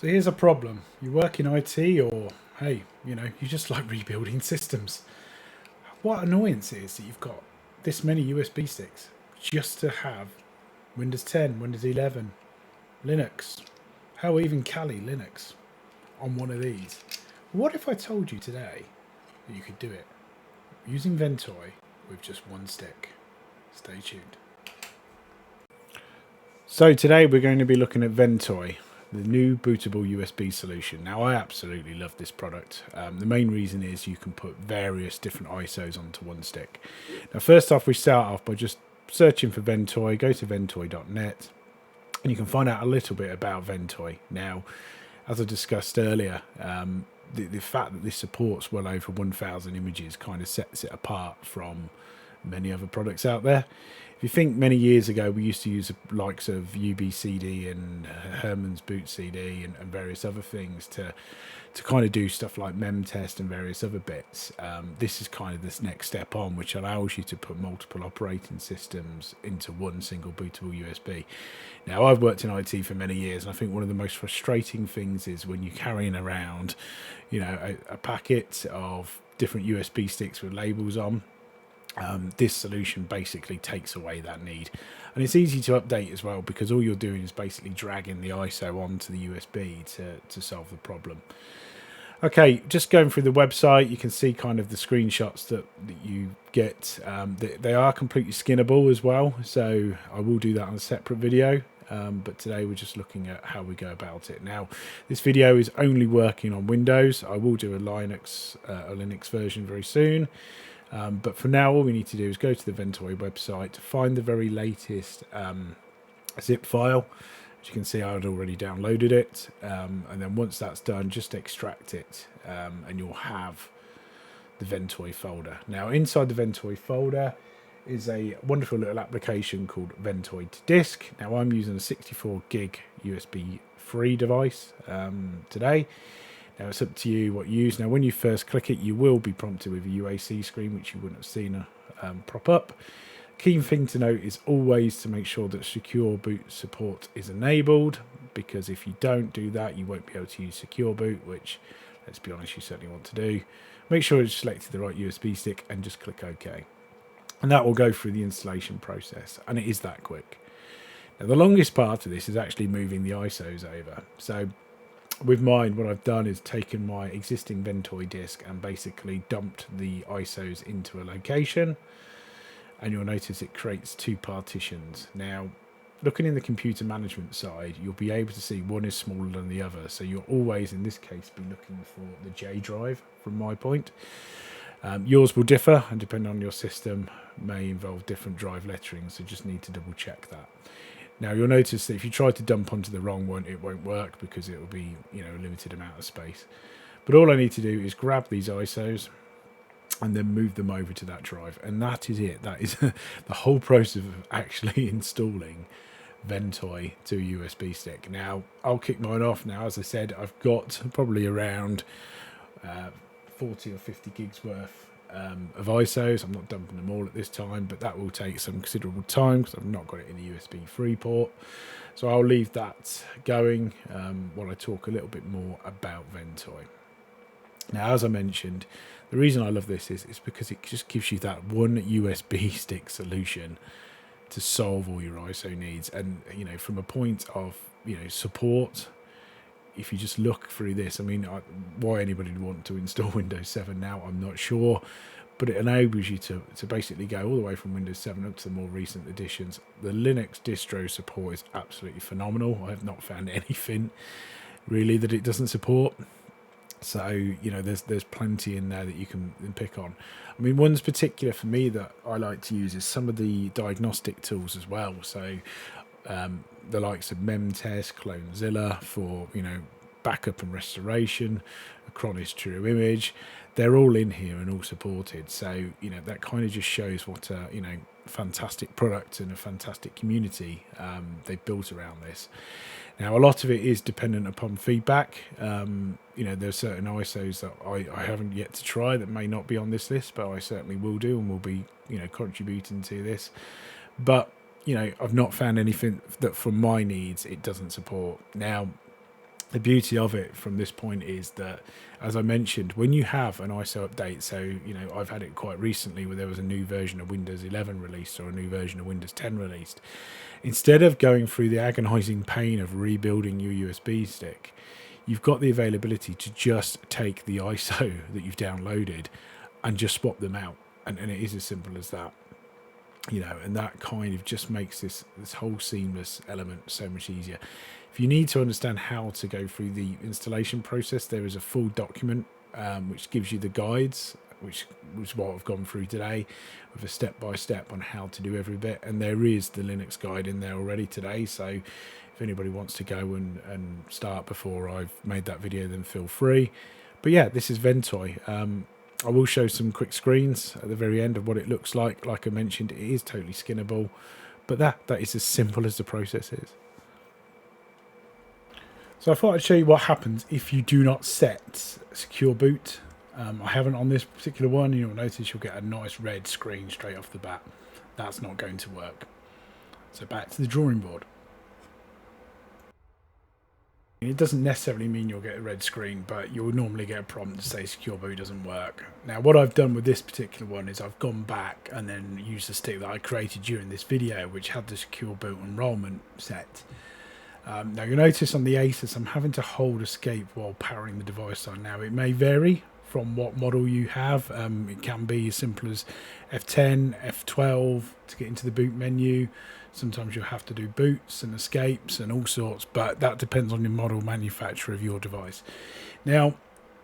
So here's a problem. You work in IT or, hey, you just like rebuilding systems. What annoyance it is that you've got this many USB sticks just to have Windows 10, Windows 11, Linux, hell, even Kali Linux on one of these. What if I told you today that you could do it using Ventoy with just one stick? Stay tuned. So today we're going to be looking at Ventoy, the new bootable USB solution. Now I absolutely love this product. The main reason is you can put various different ISOs onto one stick. Now first off, we start off by just searching for Ventoy. Go to ventoy.net and you can find out a little bit about Ventoy. Now, as I discussed earlier, the fact that this supports well over 1,000 images kind of sets it apart from many other products out there. If you think many years ago, we used to use the likes of UBCD and Herman's Boot CD and various other things to kind of do stuff like memtest and various other bits. This is kind of this next step on, which allows you to put multiple operating systems into one single bootable USB. Now, I've worked in IT for many years, and I think one of the most frustrating things is when you're carrying around, a packet of different USB sticks with labels on. This solution basically takes away that need, and it's easy to update as well because all you're doing is basically dragging the ISO onto the USB to solve the problem. Okay, just going through the website, you can see kind of the screenshots that you get. They are completely skinnable as well, so I will do that on a separate video. But today we're just looking at how we go about it. Now, this video is only working on Windows. I will do a Linux version very soon. But for now, all we need to do is go to the Ventoy website, find the very latest zip file. As you can see, I had already downloaded it. And then once that's done, just extract it and you'll have the Ventoy folder. Now, inside the Ventoy folder is a wonderful little application called Ventoy to Disk. Now, I'm using a 64 gig USB free device today. Now it's up to you what you use. Now when you first click it, you will be prompted with a UAC screen, which you wouldn't have seen prop up. Key thing to note is always to make sure that secure boot support is enabled, because if you don't do that, you won't be able to use secure boot, which, let's be honest, you certainly want to do. Make sure it's selected the right USB stick and just click OK. And that will go through the installation process, and it is that quick. Now the longest part of this is actually moving the ISOs over. So with mine, what I've done is taken my existing Ventoy disk and basically dumped the ISOs into a location, and you'll notice it creates two partitions. Now, looking in the computer management side, you'll be able to see one is smaller than the other, so you'll always, in this case, be looking for the J drive from my point. Yours will differ, and depending on your system, may involve different drive lettering, so just need to double check that. Now you'll notice that if you try to dump onto the wrong one, it won't work because it will be, a limited amount of space. But all I need to do is grab these ISOs and then move them over to that drive, and that is it. That is the whole process of actually installing Ventoy to a USB stick. Now I'll kick mine off. Now, as I said, I've got probably around 40 or 50 gigs worth of ISOs. I'm not dumping them all at this time, but that will take some considerable time because I've not got it in the USB 3 port. So I'll leave that going while I talk a little bit more about Ventoy. Now, as I mentioned, the reason I love this is because it just gives you that one USB stick solution to solve all your ISO needs. And, from a point of, support, if you just look through this, why anybody would want to install Windows 7 now, I'm not sure, but it enables you to basically go all the way from Windows 7 up to the more recent editions. The Linux distro support is absolutely phenomenal. I have not found anything really that it doesn't support. So, there's plenty in there that you can pick on. One's particular for me that I like to use is some of the diagnostic tools as well. So, the likes of memtest, clonezilla for backup and restoration, Acronis True Image, they're all in here and all supported. So that kind of just shows what a fantastic product and a fantastic community they've built around this. Now, a lot of it is dependent upon feedback. There's certain ISOs that I haven't yet to try that may not be on this list, but I certainly will do and will be contributing to this. But I've not found anything that for my needs it doesn't support. Now, The beauty of it from this point is that, as I mentioned, when you have an ISO update, so I've had it quite recently where there was a new version of Windows 11 released or a new version of Windows 10 released, instead of going through the agonizing pain of rebuilding your USB stick, you've got the availability to just take the ISO that you've downloaded and just swap them out, and it is as simple as that. And that kind of just makes this whole seamless element so much easier. If you need to understand how to go through the installation process, there is a full document which gives you the guides, which is what I've gone through today, with a step-by-step on how to do every bit. And there is the Linux guide in there already today, so if anybody wants to go and start before I've made that video, then feel free. But yeah, this is Ventoy. I will show some quick screens at the very end of what it looks like. Like I mentioned, it is totally skinnable, but that is as simple as the process is. So I thought I'd show you what happens if you do not set secure boot. I haven't on this particular one. You'll notice you'll get a nice red screen straight off the bat. That's not going to work. So back to the drawing board. It doesn't necessarily mean you'll get a red screen, but you'll normally get a prompt to say secure boot doesn't work. Now what I've done with this particular one is I've gone back and then used the stick that I created during this video, which had the secure boot enrollment set. Now you'll notice on the Asus I'm having to hold escape while powering the device on. Now it may vary from what model you have. It can be as simple as F10, F12 to get into the boot menu. Sometimes you'll have to do boots and escapes and all sorts, but that depends on the model manufacturer of your device. Now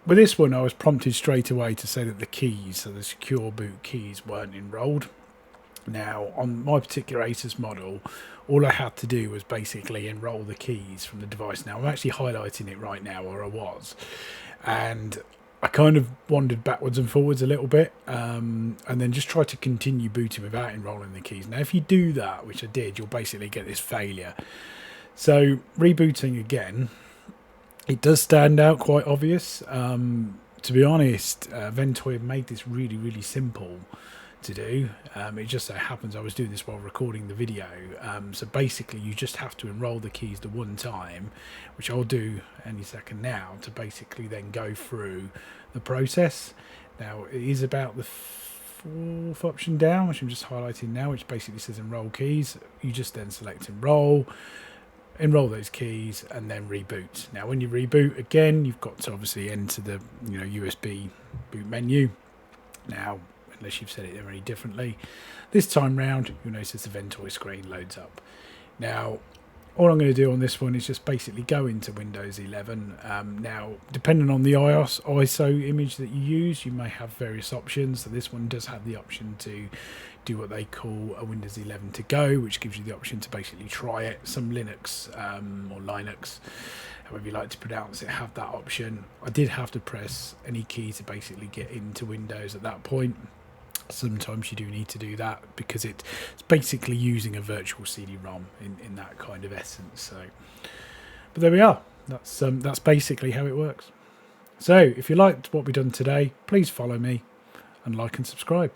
with this one I was prompted straight away to say that the keys, so the secure boot keys, weren't enrolled. Now on my particular Asus model, all I had to do was basically enroll the keys from the device. Now I'm actually highlighting it right now, or I was, and I kind of wandered backwards and forwards a little bit, and then just tried to continue booting without enrolling the keys. Now if you do that, which I did, you'll basically get this failure. So rebooting again, it does stand out quite obvious. To be honest, Ventoy have made this really, really simple to do. It just so happens I was doing this while recording the video. So basically you just have to enroll the keys the one time, which I'll do any second now, to basically then go through the process. Now it is about the fourth option down, which I'm just highlighting now, which basically says enroll keys. You just then select enroll those keys and then reboot. Now when you reboot again, you've got to obviously enter the USB boot menu. Now unless you've set it there any differently, this time round you'll notice the Ventoy screen loads up. Now all I'm going to do on this one is just basically go into Windows 11. Now depending on the ISO image that you use, you may have various options. So this one does have the option to do what they call a Windows 11 to go, which gives you the option to basically try it. Some Linux or Linux, however you like to pronounce it, have that option. I did have to press any key to basically get into Windows at that point. Sometimes you do need to do that because it's basically using a virtual CD-ROM in that kind of essence. So, but there we are. That's basically how it works. So if you liked what we've done today, please follow me and like and subscribe.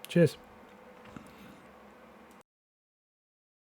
Cheers.